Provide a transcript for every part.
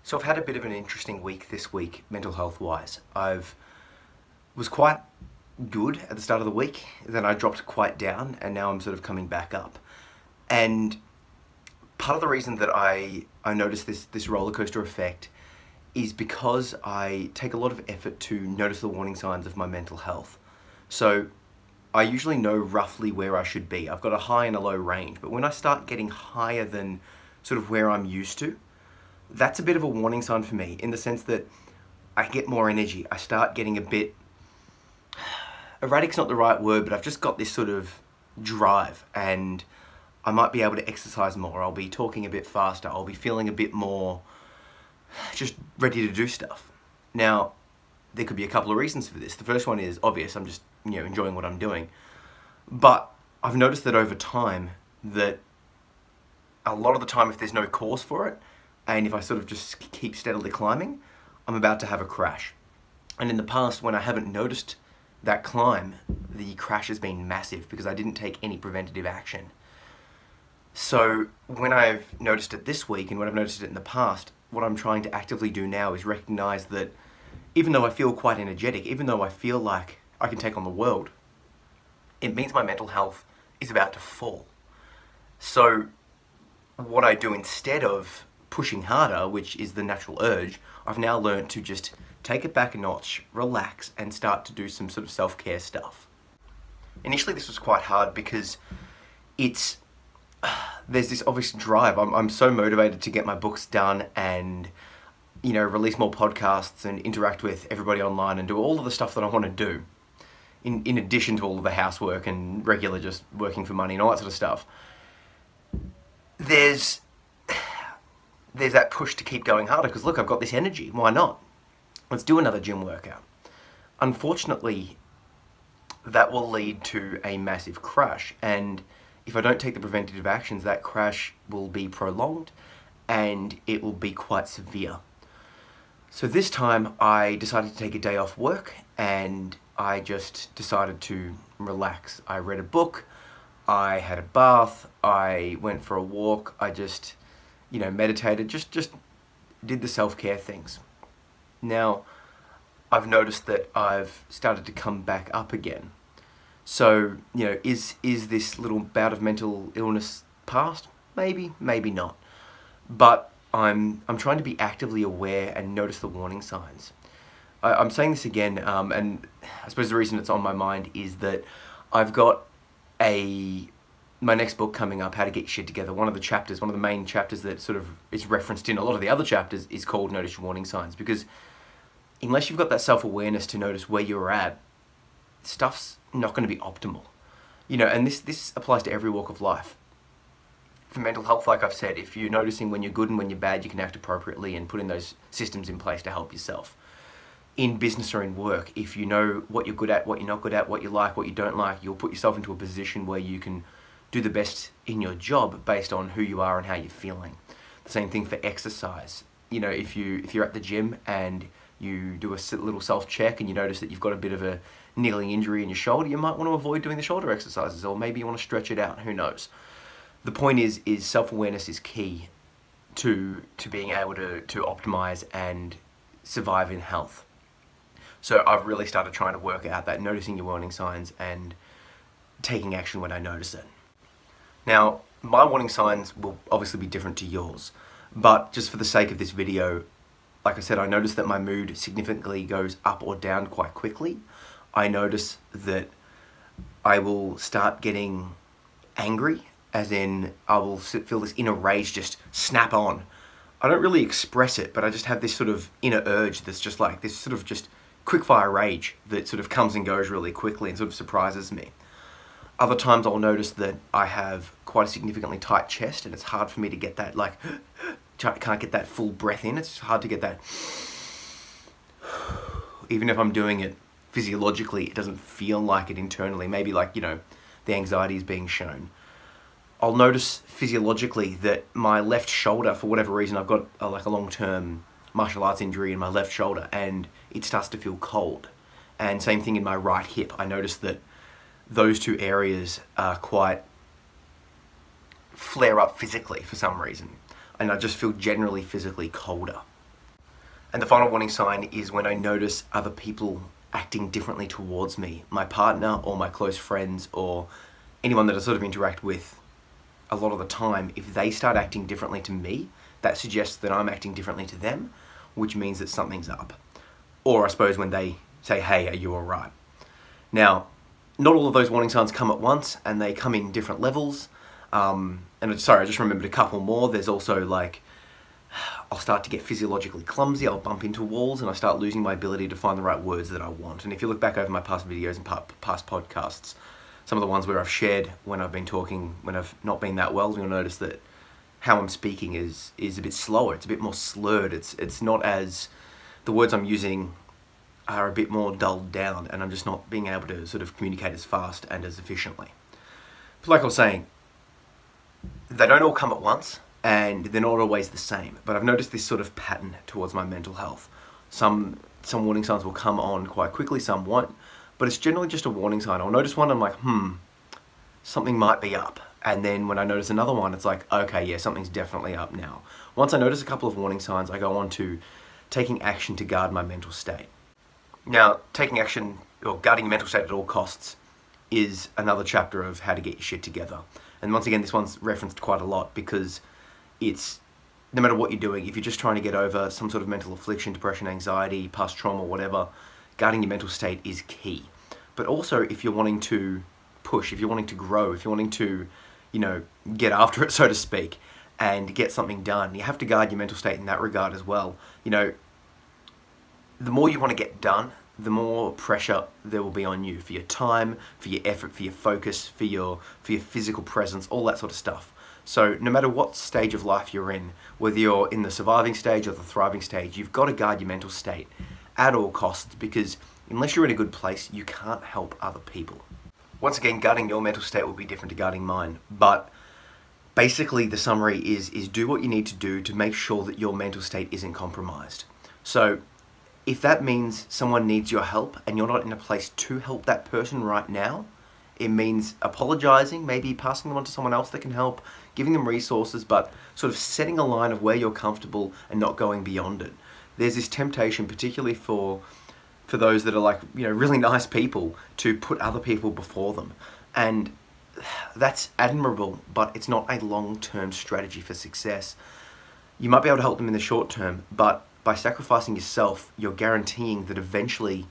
So I've had a bit of an interesting week this week, mental health wise. Was quite good at the start of the week, then I dropped quite down, and now I'm sort of coming back up. And part of the reason that I noticed this roller coaster effect is because I take a lot of effort to notice the warning signs of my mental health. So I usually know roughly where I should be. I've got a high and a low range, but when I start getting higher than sort of where I'm used to, that's a bit of a warning sign for me, in the sense that I get more energy. I start getting a bit, erratic's not the right word, but I've just got this sort of drive, and I might be able to exercise more. I'll be talking a bit faster. I'll be feeling a bit more just ready to do stuff. Now, there could be a couple of reasons for this. The first one is obvious. I'm just, enjoying what I'm doing. But I've noticed that over time, that a lot of the time, if there's no cause for it, and if I sort of just keep steadily climbing, I'm about to have a crash. And in the past, when I haven't noticed that climb, the crash has been massive because I didn't take any preventative action. So when I've noticed it this week, and when I've noticed it in the past, what I'm trying to actively do now is recognize that even though I feel quite energetic, even though I feel like I can take on the world, it means my mental health is about to fall. So what I do instead of pushing harder, which is the natural urge, I've now learned to just take it back a notch, relax, and start to do some sort of self-care stuff. Initially this was quite hard because there's this obvious drive. I'm so motivated to get my books done and release more podcasts and interact with everybody online and do all of the stuff that I want to do, in addition to all of the housework and regular just working for money and all that sort of stuff. There's that push to keep going harder because look, I've got this energy, why not? Let's do another gym workout. Unfortunately, that will lead to a massive crash, and if I don't take the preventative actions, that crash will be prolonged and it will be quite severe. So this time I decided to take a day off work and I just decided to relax. I read a book, I had a bath, I went for a walk, I just meditated, just did the self-care things. Now, I've noticed that I've started to come back up again. So, is this little bout of mental illness past? Maybe, maybe not. But I'm trying to be actively aware and notice the warning signs. I'm saying this again, and I suppose the reason it's on my mind is that I've got my next book coming up, How to Get Your Shit Together. One of the main chapters that sort of is referenced in a lot of the other chapters is called Notice Your Warning Signs, because unless you've got that self-awareness to notice where you're at, stuff's not going to be optimal. And this applies to every walk of life. For mental health, like I've said, if you're noticing when you're good and when you're bad, you can act appropriately and put in those systems in place to help yourself. In business or in work, if you know what you're good at, what you're not good at, what you like, what you don't like, you'll put yourself into a position where you can do the best in your job based on who you are and how you're feeling. The same thing for exercise. If you're at the gym and you do a little self-check and you notice that you've got a bit of a niggling injury in your shoulder, you might want to avoid doing the shoulder exercises, or maybe you want to stretch it out, who knows. The point is self-awareness is key to being able to optimize and survive in health. So I've really started trying to work out that, noticing your warning signs and taking action when I notice it. Now, my warning signs will obviously be different to yours, but just for the sake of this video, like I said, I notice that my mood significantly goes up or down quite quickly. I notice that I will start getting angry, as in I will feel this inner rage just snap on. I don't really express it, but I just have this sort of inner urge that's just like this sort of just quickfire rage that sort of comes and goes really quickly and sort of surprises me. Other times I'll notice that I have quite a significantly tight chest and it's hard for me to get that, can't get that full breath in. It's hard to get that. Even if I'm doing it physiologically, it doesn't feel like it internally. Maybe the anxiety is being shown. I'll notice physiologically that my left shoulder, for whatever reason, I've got a long-term martial arts injury in my left shoulder and it starts to feel cold. And same thing in my right hip. I notice that those two areas are quite flare up physically for some reason. And I just feel generally physically colder. And the final warning sign is when I notice other people acting differently towards me, my partner or my close friends or anyone that I sort of interact with a lot of the time. If they start acting differently to me, that suggests that I'm acting differently to them, which means that something's up. Or I suppose when they say, hey, are you all right? Now, not all of those warning signs come at once, and they come in different levels. Sorry, I just remembered a couple more. There's also like, I'll start to get physiologically clumsy, I'll bump into walls, and I start losing my ability to find the right words that I want. And if you look back over my past videos and past podcasts, some of the ones where I've shared when I've been talking, when I've not been that well, you'll notice that how I'm speaking is a bit slower, it's a bit more slurred, it's not as, the words I'm using are a bit more dulled down, and I'm just not being able to sort of communicate as fast and as efficiently. But like I was saying, they don't all come at once, and they're not always the same, but I've noticed this sort of pattern towards my mental health. Some warning signs will come on quite quickly, some won't, but it's generally just a warning sign. I'll notice one, I'm like, something might be up. And then when I notice another one, it's like, okay, yeah, something's definitely up now. Once I notice a couple of warning signs, I go on to taking action to guard my mental state. Now, taking action, or guarding your mental state at all costs, is another chapter of how to get your shit together. And once again, this one's referenced quite a lot because it's, no matter what you're doing, if you're just trying to get over some sort of mental affliction, depression, anxiety, past trauma, whatever, guarding your mental state is key. But also, if you're wanting to push, if you're wanting to grow, if you're wanting to, get after it, so to speak, and get something done, you have to guard your mental state in that regard as well. The more you want to get done, the more pressure there will be on you for your time, for your effort, for your focus, for your physical presence, all that sort of stuff. So no matter what stage of life you're in, whether you're in the surviving stage or the thriving stage, you've got to guard your mental state at all costs, because unless you're in a good place, you can't help other people. Once again, guarding your mental state will be different to guarding mine, but basically the summary is do what you need to do to make sure that your mental state isn't compromised. So if that means someone needs your help and you're not in a place to help that person right now, it means apologizing, maybe passing them on to someone else that can help, giving them resources, but sort of setting a line of where you're comfortable and not going beyond it. There's this temptation, particularly for those that are like, really nice people, to put other people before them. And that's admirable, but it's not a long-term strategy for success. You might be able to help them in the short term, but by sacrificing yourself, you're guaranteeing that eventually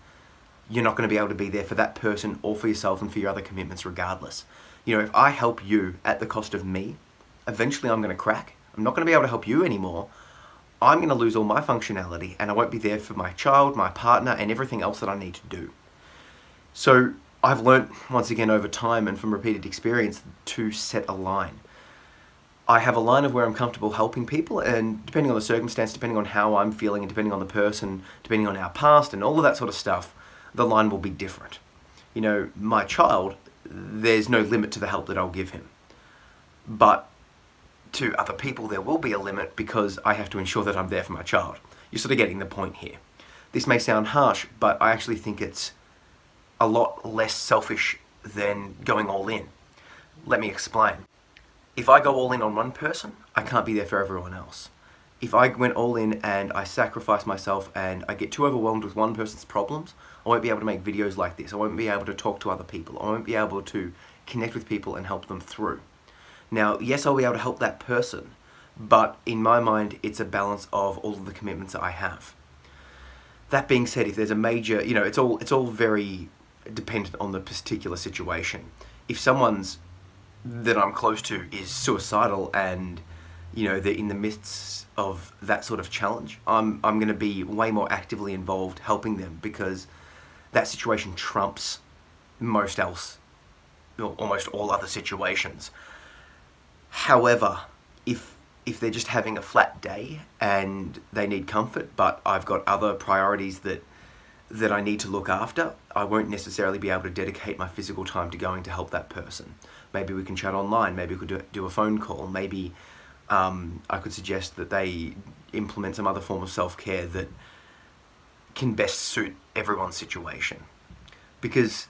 you're not going to be able to be there for that person or for yourself and for your other commitments regardless. If I help you at the cost of me, eventually I'm going to crack. I'm not going to be able to help you anymore. I'm going to lose all my functionality, and I won't be there for my child, my partner, and everything else that I need to do. So I've learnt, once again over time and from repeated experience, to set a line. I have a line of where I'm comfortable helping people, and depending on the circumstance, depending on how I'm feeling, and depending on the person, depending on our past and all of that sort of stuff, the line will be different. My child, there's no limit to the help that I'll give him. But to other people, there will be a limit because I have to ensure that I'm there for my child. You're sort of getting the point here. This may sound harsh, but I actually think it's a lot less selfish than going all in. Let me explain. If I go all in on one person, I can't be there for everyone else. If I went all in and I sacrifice myself and I get too overwhelmed with one person's problems, I won't be able to make videos like this. I won't be able to talk to other people. I won't be able to connect with people and help them through. Now, yes, I'll be able to help that person, but in my mind, it's a balance of all of the commitments that I have. That being said, if there's a major, it's all very dependent on the particular situation. If someone's that I'm close to is suicidal and they're in the midst of that sort of challenge, I'm going to be way more actively involved helping them, because that situation trumps most else, almost all other situations. However, if they're just having a flat day and they need comfort, but I've got other priorities that I need to look after, I won't necessarily be able to dedicate my physical time to going to help that person. Maybe we can chat online, maybe we could do a phone call, maybe I could suggest that they implement some other form of self-care that can best suit everyone's situation. Because,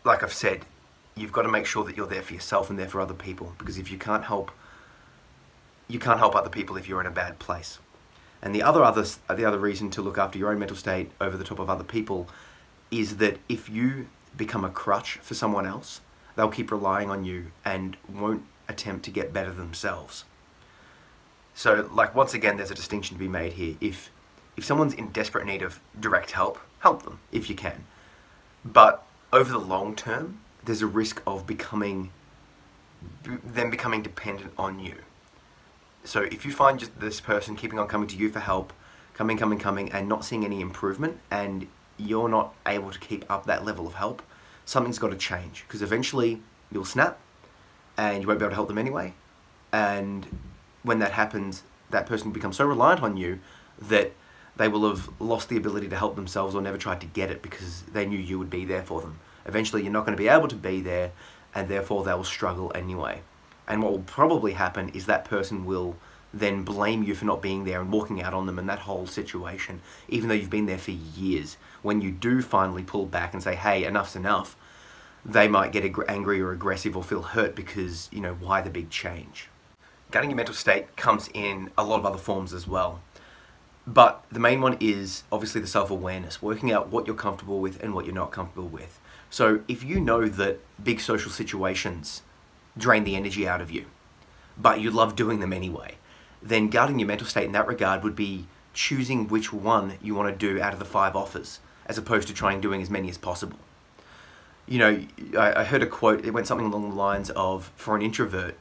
like I've said, you've got to make sure that you're there for yourself and there for other people, because if you can't help other people if you're in a bad place. And the other reason to look after your own mental state over the top of other people is that if you become a crutch for someone else, they'll keep relying on you and won't attempt to get better themselves. So, like, once again, there's a distinction to be made here. If someone's in desperate need of direct help, help them if you can. But over the long term, there's a risk of them becoming dependent on you. So if you find just this person keeping on coming to you for help, coming, and not seeing any improvement, and you're not able to keep up that level of help, something's got to change, because eventually you'll snap and you won't be able to help them anyway. And when that happens, that person will become so reliant on you that they will have lost the ability to help themselves or never tried to get it because they knew you would be there for them. Eventually you're not going to be able to be there, and therefore they will struggle anyway. And what will probably happen is that person will then blame you for not being there and walking out on them in that whole situation, even though you've been there for years. When you do finally pull back and say, hey, enough's enough, they might get angry or aggressive or feel hurt because, you know, why the big change? Guarding your mental state comes in a lot of other forms as well. But the main one is obviously the self-awareness, working out what you're comfortable with and what you're not comfortable with. So if you know that big social situations drain the energy out of you, but you love doing them anyway, then guarding your mental state in that regard would be choosing which one you want to do out of the 5 offers, as opposed to trying doing as many as possible. You know, I heard a quote, it went something along the lines of, for an introvert,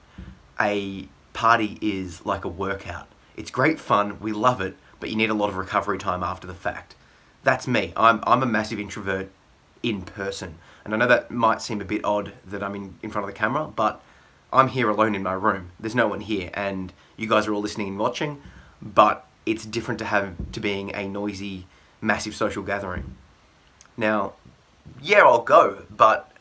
a party is like a workout. It's great fun, we love it, but you need a lot of recovery time after the fact. That's me. I'm a massive introvert in person. And I know that might seem a bit odd that I'm in front of the camera, but I'm here alone in my room. There's no one here, and you guys are all listening and watching, but it's different to being a noisy, massive social gathering. Now, yeah, I'll go, but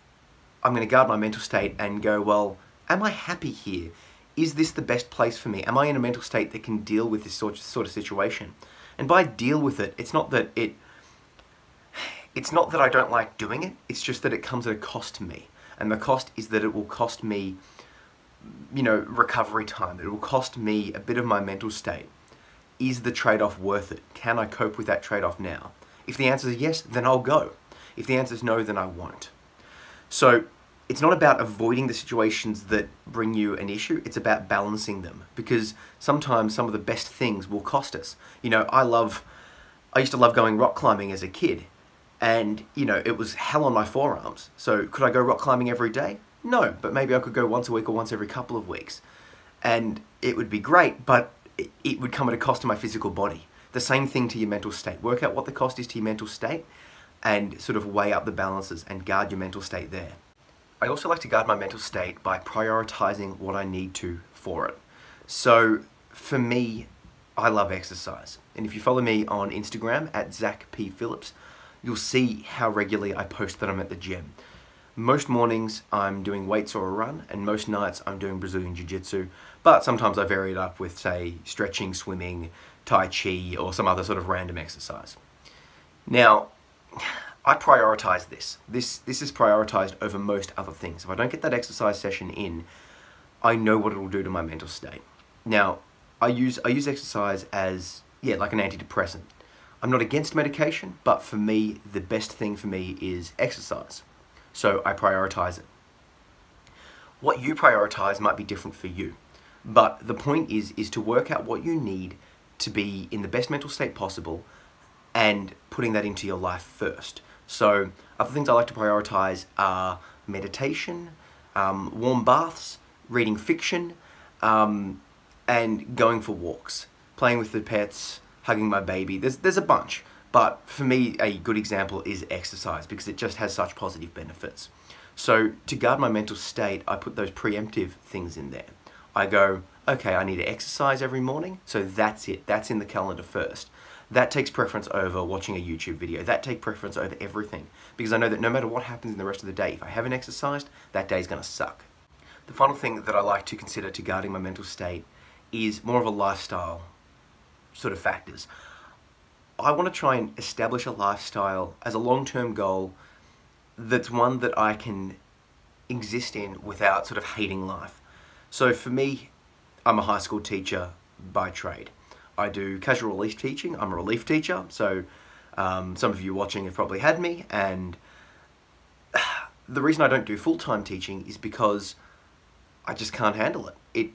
I'm going to guard my mental state and go, well, am I happy here? Is this the best place for me? Am I in a mental state that can deal with this sort of situation? And by deal with it, it's not that I don't like doing it, it's just that it comes at a cost to me. And the cost is that it will cost me, you know, recovery time. It will cost me a bit of my mental state. Is the trade-off worth it? Can I cope with that trade-off now? If the answer is yes, then I'll go. If the answer is no, then I won't. So it's not about avoiding the situations that bring you an issue, it's about balancing them. Because sometimes some of the best things will cost us. You know, I used to love going rock climbing as a kid. And, you know, it was hell on my forearms. So could I go rock climbing every day? No, but maybe I could go once a week or once every couple of weeks. And it would be great, but it would come at a cost to my physical body. The same thing to your mental state. Work out what the cost is to your mental state and sort of weigh up the balances and guard your mental state there. I also like to guard my mental state by prioritizing what I need to for it. So for me, I love exercise. And if you follow me on Instagram at Zach P. Phillips, you'll see how regularly I post that I'm at the gym. Most mornings I'm doing weights or a run, and most nights I'm doing Brazilian Jiu-Jitsu, but sometimes I vary it up with, say, stretching, swimming, Tai Chi, or some other sort of random exercise. Now, I prioritize this. This is prioritized over most other things. If I don't get that exercise session in, I know what it will do to my mental state. Now, I use exercise as, yeah, like an antidepressant. I'm not against medication, but for me, the best thing for me is exercise. So I prioritize it. What you prioritize might be different for you, but the point is to work out what you need to be in the best mental state possible and putting that into your life first. So other things I like to prioritize are meditation, warm baths, reading fiction, and going for walks, playing with the pets, hugging my baby. There's a bunch, but for me a good example is exercise because it just has such positive benefits. So to guard my mental state, I put those preemptive things in there. I go, okay, I need to exercise every morning, so that's it. That's in the calendar first. That takes preference over watching a YouTube video. That takes preference over everything because I know that no matter what happens in the rest of the day, if I haven't exercised, that day's gonna suck. The final thing that I like to consider to guarding my mental state is more of a lifestyle sort of factors. I want to try and establish a lifestyle as a long-term goal that's one that I can exist in without sort of hating life. So for me, I'm a high school teacher by trade. I do casual relief teaching. I'm a relief teacher, so some of you watching have probably had me, and the reason I don't do full-time teaching is because I just can't handle it.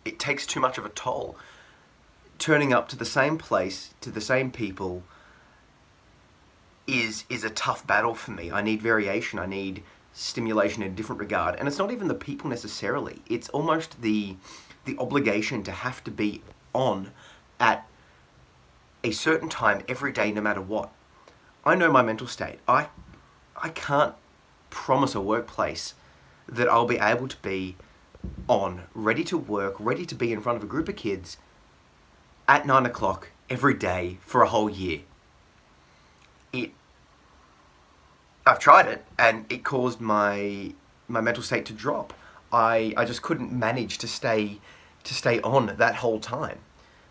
It takes too much of a toll. Turning up to the same place, to the same people, is a tough battle for me. I need variation. I need stimulation in a different regard. And it's not even the people necessarily. It's almost the obligation to have to be on at a certain time every day, no matter what. I know my mental state. I can't promise a workplace that I'll be able to be on, ready to work, ready to be in front of a group of kids at 9 o'clock every day for a whole year. I've tried it, and it caused my mental state to drop. I just couldn't manage to stay on that whole time.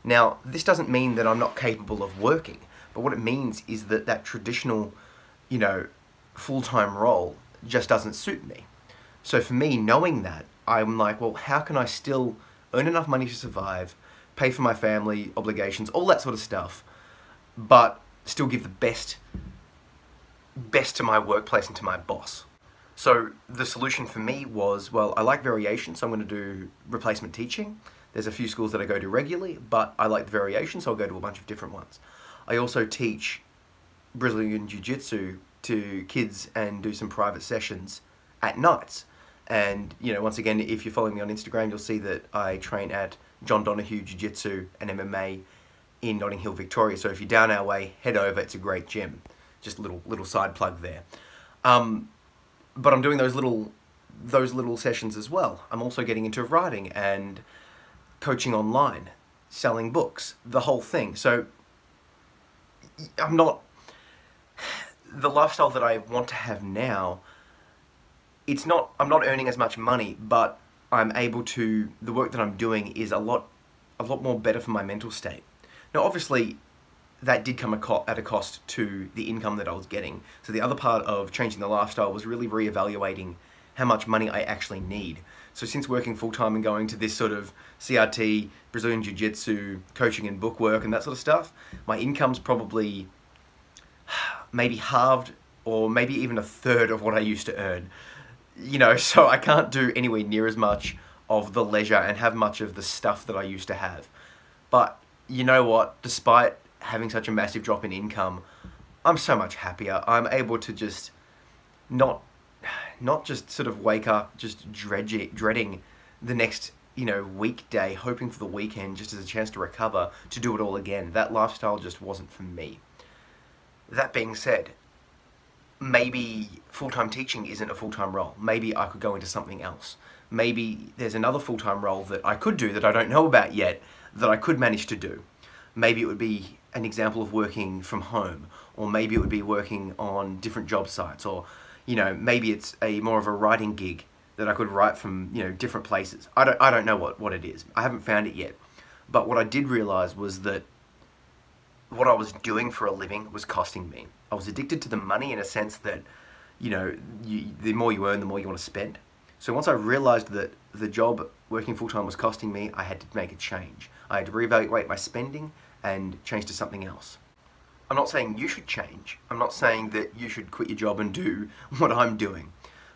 Now, this doesn't mean that I'm not capable of working, but what it means is that that traditional, full-time role just doesn't suit me. So for me, knowing that, I'm like, well, how can I still earn enough money to survive, pay for my family obligations, all that sort of stuff, but still give the best to my workplace and to my boss? So the solution for me was, well, I like variation, so I'm going to do replacement teaching. There's a few schools that I go to regularly, but I like the variation, so I'll go to a bunch of different ones. I also teach Brazilian Jiu-Jitsu to kids and do some private sessions at nights. And, once again, if you're following me on Instagram, you'll see that I train at John Donahue Jiu-Jitsu and MMA in Notting Hill, Victoria. So if you're down our way, head over. It's a great gym. Just a little side plug there. But I'm doing those little sessions as well. I'm also getting into writing and coaching online, selling books, the whole thing. So I'm not... The lifestyle that I want to have now, I'm not earning as much money, but I'm able to... The work that I'm doing is a lot more better for my mental state. Now, obviously, that did come at a cost to the income that I was getting. So the other part of changing the lifestyle was really reevaluating how much money I actually need. So since working full-time and going to this sort of CRT, Brazilian Jiu-Jitsu, coaching and book work and that sort of stuff, my income's probably maybe halved or maybe even a third of what I used to earn. So I can't do anywhere near as much of the leisure and have much of the stuff that I used to have. But you know what? Despite having such a massive drop in income, I'm so much happier. I'm able to just not just sort of wake up just dreading the next weekday, hoping for the weekend just as a chance to recover, to do it all again. That lifestyle just wasn't for me. That being said, maybe full-time teaching isn't a full-time role. Maybe I could go into something else. Maybe there's another full-time role that I could do that I don't know about yet, that I could manage to do. Maybe it would be an example of working from home, or maybe it would be working on different job sites, or maybe it's more of a writing gig that I could write from different places. I don't know what it is. I haven't found it yet. But what I did realize was that what I was doing for a living was costing me. I was addicted to the money in a sense that the more you earn, the more you want to spend. So once I realized that the job working full-time was costing me, I had to make a change. I had to reevaluate my spending and change to something else. I'm not saying you should change. I'm not saying that you should quit your job and do what I'm doing.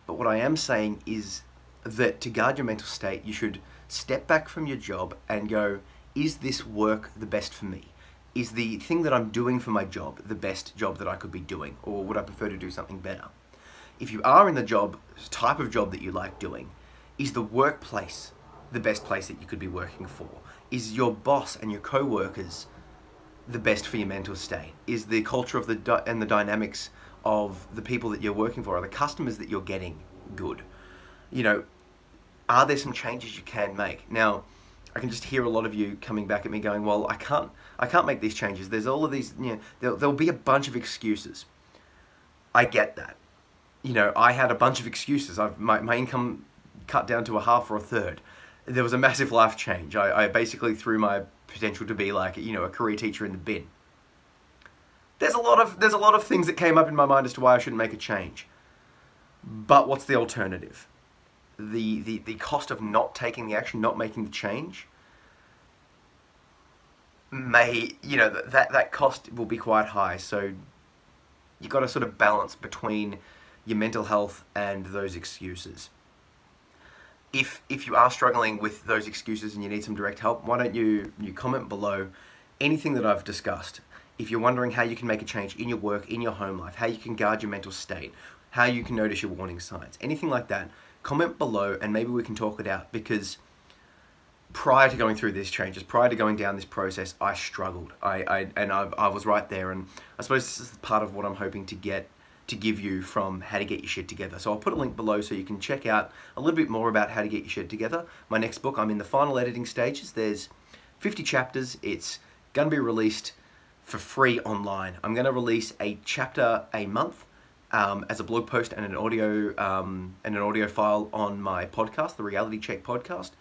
But what I am saying is that to guard your mental state, you should step back from your job and go, is this work the best for me? Is the thing that I'm doing for my job the best job that I could be doing? Or would I prefer to do something better? If you are in the type of job that you like doing, is the workplace the best place that you could be working for? Is your boss and your co-workers the best for your mental state? Is the culture of and the dynamics of the people that you're working for, are the customers that you're getting good? Are there some changes you can make? Now, I can just hear a lot of you coming back at me going, well, I can't make these changes. There's all of these, there'll be a bunch of excuses. I get that. I had a bunch of excuses. My income cut down to a half or a third. There was a massive life change. I basically threw my potential to be like, a career teacher in the bin. There's a lot of things that came up in my mind as to why I shouldn't make a change. But what's the alternative? The cost of not taking the action, not making the change, that cost will be quite high. So you've got to sort of balance between your mental health and those excuses. If you are struggling with those excuses and you need some direct help, why don't you comment below anything that I've discussed. If you're wondering how you can make a change in your work, in your home life, how you can guard your mental state, how you can notice your warning signs, anything like that, comment below and maybe we can talk it out, because prior to going through these changes, prior to going down this process, I struggled. I was right there, and I suppose this is part of what I'm hoping to give you from How to Get Your Shit Together. So I'll put a link below so you can check out a little bit more about how to get your shit together. My next book, I'm in the final editing stages. There's 50 chapters. It's going to be released for free online. I'm going to release a chapter a month as a blog post and an audio file on my podcast, the Reality Check podcast.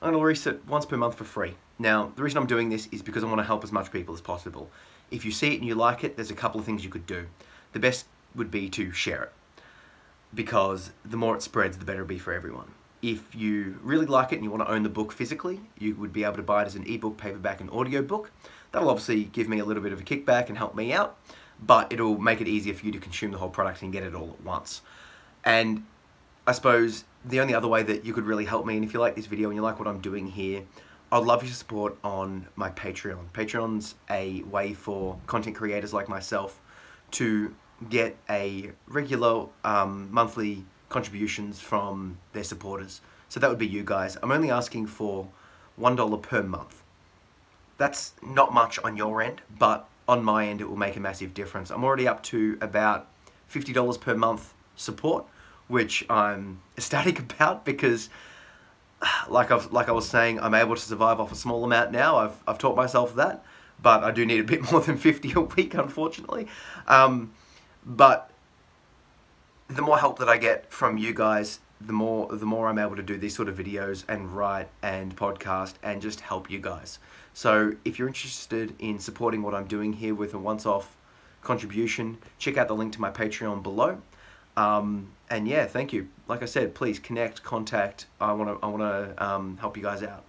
I'm going to release it once per month for free. Now, the reason I'm doing this is because I want to help as much people as possible. If you see it and you like it, there's a couple of things you could do. The best would be to share it, because the more it spreads, the better it'll be for everyone. If you really like it and you want to own the book physically, you would be able to buy it as an ebook, paperback, and audiobook. That'll obviously give me a little bit of a kickback and help me out, but it'll make it easier for you to consume the whole product and get it all at once. And I suppose the only other way that you could really help me, and if you like this video and you like what I'm doing here, I'd love your support on my Patreon. Patreon's a way for content creators like myself to get a regular monthly contributions from their supporters. So that would be you guys. I'm only asking for $1 per month. That's not much on your end, but on my end it will make a massive difference. I'm already up to about $50 per month support, which I'm ecstatic about, because like I was saying, I'm able to survive off a small amount now. I've taught myself that, but I do need a bit more than 50 a week, unfortunately. But the more help that I get from you guys, the more I'm able to do these sort of videos and write and podcast and just help you guys. So if you're interested in supporting what I'm doing here with a once-off contribution, check out the link to my Patreon below. And yeah, thank you. Like I said, please connect, contact. I want to help you guys out.